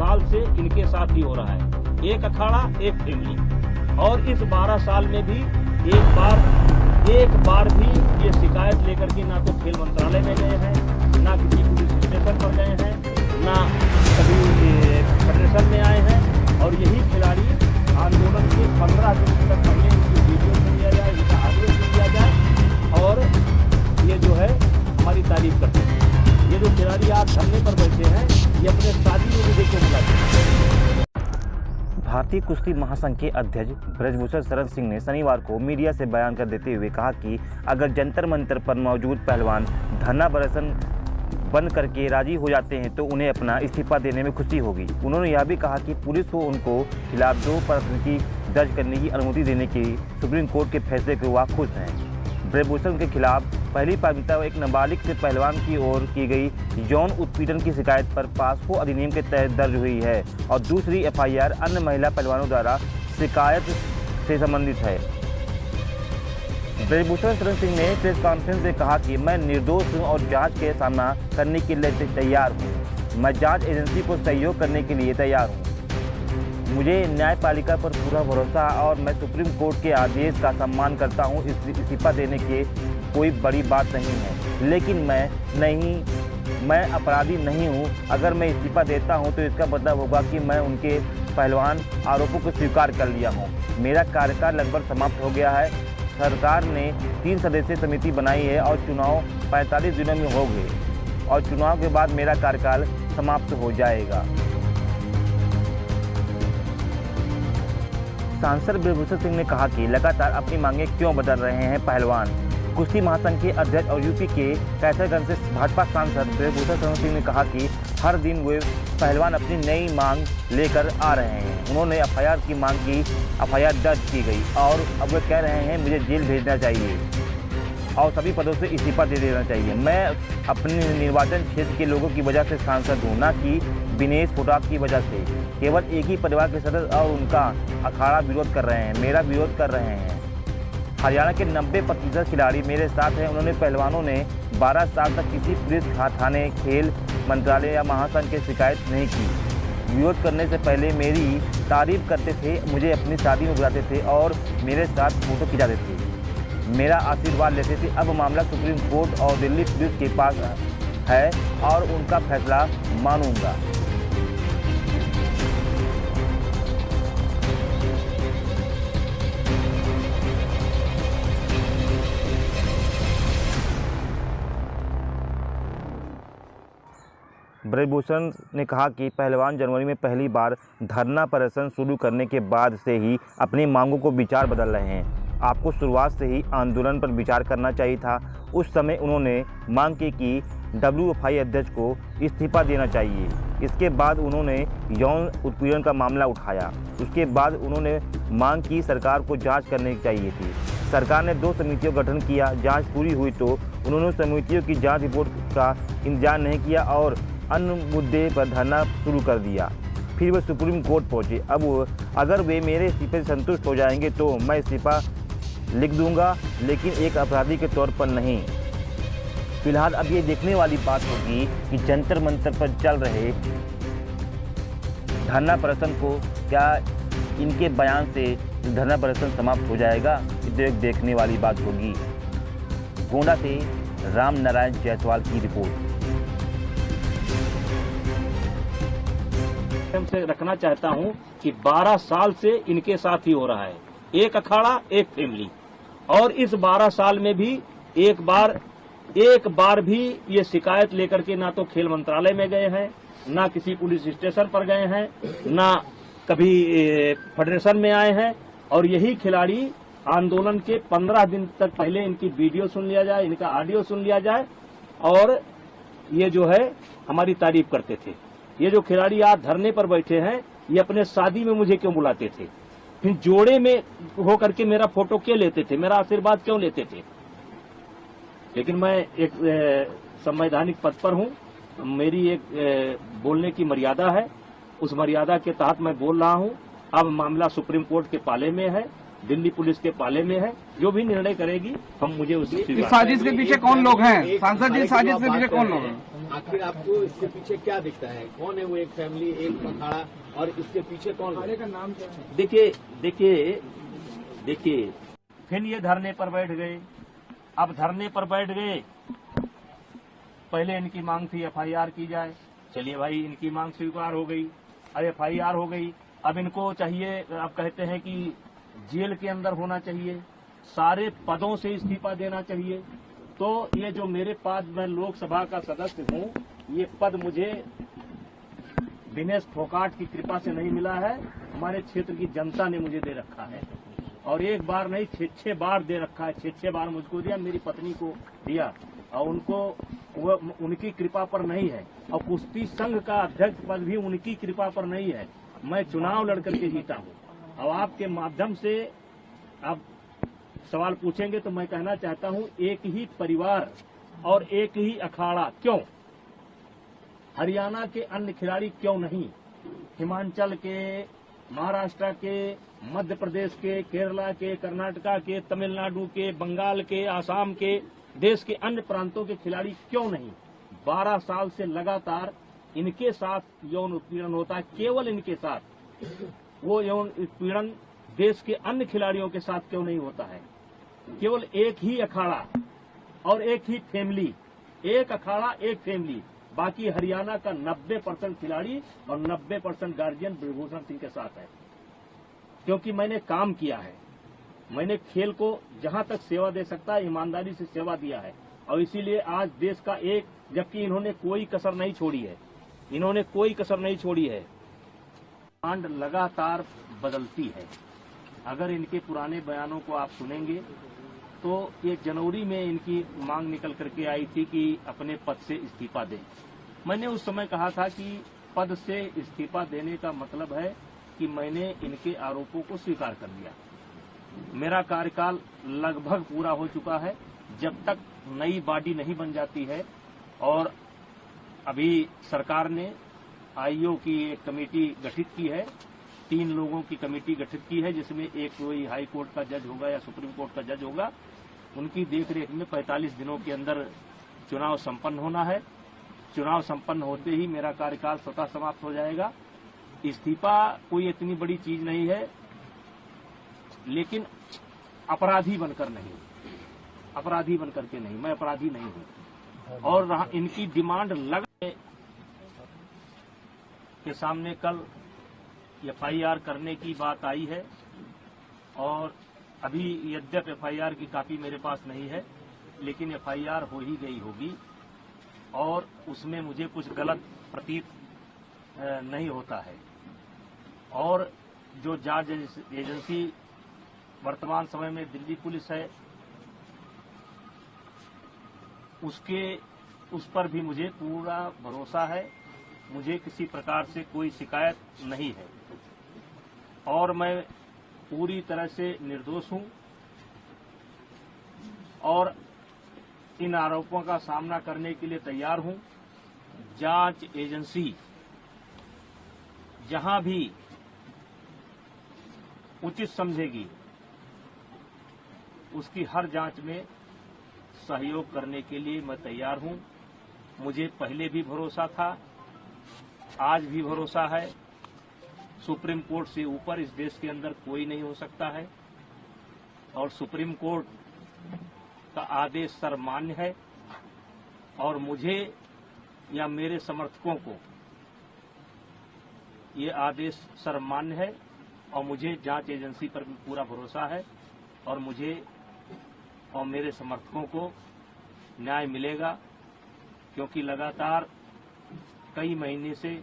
साल से इनके साथ ही हो रहा है, एक अखाड़ा एक फैमिली। और इस 12 साल में भी एक बार भी ये शिकायत लेकर के ना तो खेल मंत्रालय में गए हैं, ना किसी पुलिस स्टेशन पर गए हैं, ना कभी फेडरेशन में आए हैं। और यही खिलाड़ी आंदोलन के 15 दिन तक पहले इनकी वीडियो सुन लिया जाए, इनका ऑडियो सुन लिया जाए और ये जो है हमारी तारीफ करते हैं। ये जो खिलाड़ी आज धरने पर बैठे हैं, ये अपने शादी में भी देखो बुलाते हैं। भारतीय कुश्ती महासंघ के अध्यक्ष ब्रजभूषण शरण सिंह ने शनिवार को मीडिया से बयान कर देते हुए कहा कि अगर जंतर मंतर पर मौजूद पहलवान धरना प्रदर्शन बंद करके राजी हो जाते हैं तो उन्हें अपना इस्तीफा देने में खुशी होगी। उन्होंने यह भी कहा कि पुलिस को उनको खिलाफ 2 प्राथमिकी दर्ज करने की अनुमति देने के सुप्रीम कोर्ट के फैसले के वह खुश हैं। ब्रजभूषण के खिलाफ पहली प्राथमिकता एक नाबालिग से पहलवान की ओर की गई यौन उत्पीड़न की शिकायत पर पास्को अधिनियम के तहत दर्ज हुई है और दूसरी एफआईआर अन्य महिला पहलवानों द्वारा शिकायत से संबंधित है। ब्रजभूषण शरण सिंह ने प्रेस कॉन्फ्रेंस में कहा कि मैं निर्दोष हूं और जांच के सामना करने के लिए तैयार हूं। मैं जांच एजेंसी को सहयोग करने के लिए तैयार हूं। मुझे न्यायपालिका पर पूरा भरोसा और मैं सुप्रीम कोर्ट के आदेश का सम्मान करता हूं। इस्तीफा देने के कोई बड़ी बात नहीं है, लेकिन मैं अपराधी नहीं हूं। अगर मैं इस्तीफा देता हूं तो इसका मतलब होगा कि मैं उनके पहलवान आरोपों को स्वीकार कर लिया हूं। मेरा कार्यकाल लगभग समाप्त हो गया है। सरकार ने 3 सदस्यीय समिति बनाई है और चुनाव 45 दिनों में हो गए और चुनाव के बाद मेरा कार्यकाल समाप्त हो जाएगा। सांसद ब्रजभूषण सिंह ने कहा कि लगातार अपनी मांगें क्यों बदल रहे हैं पहलवान। कुश्ती महासंघ के अध्यक्ष और यूपी के कैसरगंज से भाजपा सांसद ब्रजभूषण शरण सिंह ने कहा कि हर दिन वे पहलवान अपनी नई मांग लेकर आ रहे हैं। उन्होंने एफआईआर की मांग की, एफआईआर दर्ज की गई और अब वे कह रहे हैं मुझे जेल भेजना चाहिए और सभी पदों से इस्तीफा दे देना चाहिए। मैं अपने निर्वाचन क्षेत्र के लोगों की वजह से सांसद हूँ, न कि विनेश फोटाप की वजह से। केवल एक ही परिवार के सदस्य और उनका अखाड़ा विरोध कर रहे हैं, मेरा विरोध कर रहे हैं। हरियाणा के 90% खिलाड़ी मेरे साथ हैं। उन्होंने पहलवानों ने 12 साल तक किसी पुलिस थाने, खेल मंत्रालय या महासंघ की शिकायत नहीं की। विरोध करने से पहले मेरी तारीफ करते थे, मुझे अपनी शादी में बुलाते थे और मेरे साथ फोटो खिंचाते थे, मेरा आशीर्वाद लेते थे। अब मामला सुप्रीम कोर्ट और दिल्ली पुलिस के पास है और उनका फैसला मानूंगा। ब्रजभूषण ने कहा कि पहलवान जनवरी में पहली बार धरना प्रदर्शन शुरू करने के बाद से ही अपनी मांगों को विचार बदल रहे हैं। आपको शुरुआत से ही आंदोलन पर विचार करना चाहिए था। उस समय उन्होंने मांग की कि WFI अध्यक्ष को इस्तीफा देना चाहिए। इसके बाद उन्होंने यौन उत्पीड़न का मामला उठाया। उसके बाद उन्होंने मांग की सरकार को जांच करनी चाहिए थी। सरकार ने 2 समितियों का गठन किया। जांच पूरी हुई तो उन्होंने समितियों की जांच रिपोर्ट का इंतजार नहीं किया और अन्य मुद्दे पर धरना शुरू कर दिया। फिर वे सुप्रीम कोर्ट पहुंचे। अब अगर वे मेरे इस्तीफे से संतुष्ट हो जाएंगे तो मैं इस्तीफा लिख दूंगा, लेकिन एक अपराधी के तौर पर नहीं। फिलहाल अब ये देखने वाली बात होगी कि जंतर मंतर पर चल रहे धरना प्रदर्शन को क्या इनके बयान से धरना प्रदर्शन समाप्त हो जाएगा, ये देखने वाली बात होगी। गोंडा से राम नारायण जायसवाल की रिपोर्ट। से रखना चाहता हूं कि 12 साल से इनके साथ ही हो रहा है, एक अखाड़ा एक फैमिली। और इस 12 साल में भी एक बार भी ये शिकायत लेकर के ना तो खेल मंत्रालय में गए हैं, ना किसी पुलिस स्टेशन पर गए हैं, ना कभी फेडरेशन में आए हैं। और यही खिलाड़ी आंदोलन के 15 दिन तक पहले इनकी वीडियो सुन लिया जाए, इनका ऑडियो सुन लिया जाए और ये जो है हमारी तारीफ करते थे। ये जो खिलाड़ी आज धरने पर बैठे हैं, ये अपने शादी में मुझे क्यों बुलाते थे, फिर जोड़े में होकर के मेरा फोटो क्यों लेते थे, मेरा आशीर्वाद क्यों लेते थे। लेकिन मैं एक संवैधानिक पद पर हूं, मेरी एक बोलने की मर्यादा है, उस मर्यादा के तहत मैं बोल रहा हूं। अब मामला सुप्रीम कोर्ट के पाले में है दिल्ली पुलिस के पाले में है। जो भी निर्णय करेगी हम मुझे उससे इस साजिश के पीछे कौन लोग हैं? सांसद जी, साजिश के पीछे कौन लोग हैं? आखिर आपको इसके पीछे क्या दिखता है? कौन है वो एक फैमिली, एक अखाड़ा, और इसके पीछे कौन है? का नाम क्या है? देखिए फिर ये धरने पर बैठ गए। अब धरने पर बैठ गए, पहले इनकी मांग थी एफआईआर की जाए। चलिए भाई, इनकी मांग स्वीकार हो गई, अब एफआईआर हो गई। अब इनको चाहिए, अब कहते हैं कि जेल के अंदर होना चाहिए, सारे पदों से इस्तीफा देना चाहिए। तो ये जो मेरे पास, मैं लोकसभा का सदस्य हूँ, ये पद मुझे दिनेश फोगाट की कृपा से नहीं मिला है, हमारे क्षेत्र की जनता ने मुझे दे रखा है। और एक बार नहीं, 6 बार दे रखा है। 6 बार मुझको दिया, मेरी पत्नी को दिया, और उनको उनकी कृपा पर नहीं है। और कुश्ती संघ का अध्यक्ष पद भी उनकी कृपा पर नहीं है। मैं चुनाव लड़कर के जीता हूँ। अब आपके माध्यम से आप सवाल पूछेंगे तो मैं कहना चाहता हूँ, एक ही परिवार और एक ही अखाड़ा क्यों? हरियाणा के अन्य खिलाड़ी क्यों नहीं? हिमाचल के, महाराष्ट्र के, मध्य प्रदेश के, केरला के, कर्नाटका के, तमिलनाडु के, बंगाल के, आसाम के, देश के अन्य प्रांतों के खिलाड़ी क्यों नहीं? 12 साल से लगातार इनके साथ यौन उत्पीड़न होता है, केवल इनके साथ। वो यौन उत्पीड़न देश के अन्य खिलाड़ियों के साथ क्यों नहीं होता है? केवल एक ही अखाड़ा और एक ही फैमिली, एक अखाड़ा एक फैमिली। बाकी हरियाणा का 90% खिलाड़ी और 90% गार्जियन ब्रजभूषण सिंह के साथ है। क्योंकि मैंने काम किया है, मैंने खेल को जहां तक सेवा दे सकता है ईमानदारी से सेवा दिया है, और इसीलिए आज देश का एक, जबकि इन्होंने कोई कसर नहीं छोड़ी है, इन्होंने कोई कसर नहीं छोड़ी है। डिमांड लगातार बदलती है। अगर इनके पुराने बयानों को आप सुनेंगे तो ये जनवरी में इनकी मांग निकल करके आई थी कि अपने पद से इस्तीफा दें। मैंने उस समय कहा था कि पद से इस्तीफा देने का मतलब है कि मैंने इनके आरोपों को स्वीकार कर लिया। मेरा कार्यकाल लगभग पूरा हो चुका है। जब तक नई बॉडी नहीं बन जाती है, और अभी सरकार ने आईओ की एक कमेटी गठित की है, 3 लोगों की कमेटी गठित की है, जिसमें एक कोई हाई कोर्ट का जज होगा या सुप्रीम कोर्ट का जज होगा। उनकी देखरेख में 45 दिनों के अंदर चुनाव संपन्न होना है। चुनाव संपन्न होते ही मेरा कार्यकाल स्वतः समाप्त हो जाएगा। इस्तीफा कोई इतनी बड़ी चीज नहीं है, लेकिन अपराधी बनकर नहीं, अपराधी बनकर के नहीं, मैं अपराधी नहीं हूं। और इनकी डिमांड के सामने कल एफआईआर करने की बात आई है, और अभी यद्यप एफआईआर की कॉपी मेरे पास नहीं है, लेकिन एफआईआर हो ही गई होगी, और उसमें मुझे कुछ गलत प्रतीत नहीं होता है। और जो जांच एजेंसी वर्तमान समय में दिल्ली पुलिस है, उस पर भी मुझे पूरा भरोसा है। मुझे किसी प्रकार से कोई शिकायत नहीं है, और मैं पूरी तरह से निर्दोष हूं, और इन आरोपों का सामना करने के लिए तैयार हूं। जांच एजेंसी जहां भी उचित समझेगी, उसकी हर जांच में सहयोग करने के लिए मैं तैयार हूं। मुझे पहले भी भरोसा था, आज भी भरोसा है। सुप्रीम कोर्ट से ऊपर इस देश के अंदर कोई नहीं हो सकता है, और सुप्रीम कोर्ट का आदेश सर्वमान्य है, और मुझे या मेरे समर्थकों को ये आदेश सर्वमान्य है, और मुझे जांच एजेंसी पर भी पूरा भरोसा है, और मुझे और मेरे समर्थकों को न्याय मिलेगा। क्योंकि लगातार कई महीने से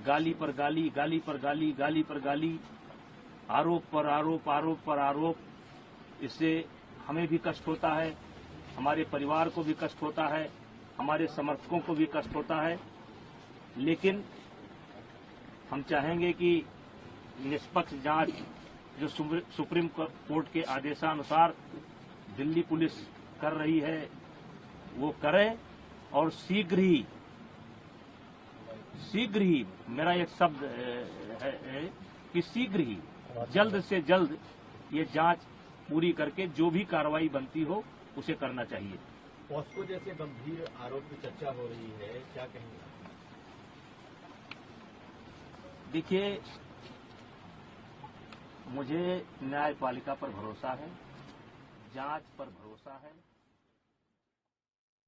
गाली पर गाली, गाली पर गाली, गाली पर गाली, आरोप पर आरोप, आरोप पर आरोप, इससे हमें भी कष्ट होता है, हमारे परिवार को भी कष्ट होता है, हमारे समर्थकों को भी कष्ट होता है। लेकिन हम चाहेंगे कि निष्पक्ष जांच जो सुप्रीम कोर्ट के आदेशानुसार दिल्ली पुलिस कर रही है वो करे, और शीघ्र ही मेरा एक शब्द है कि शीघ्र ही, जल्द से जल्द ये जांच पूरी करके जो भी कार्रवाई बनती हो उसे करना चाहिए। पॉस्को जैसे गंभीर आरोप की चर्चा हो रही है, क्या कहेंगे? देखिए, मुझे न्यायपालिका पर भरोसा है, जांच पर भरोसा है।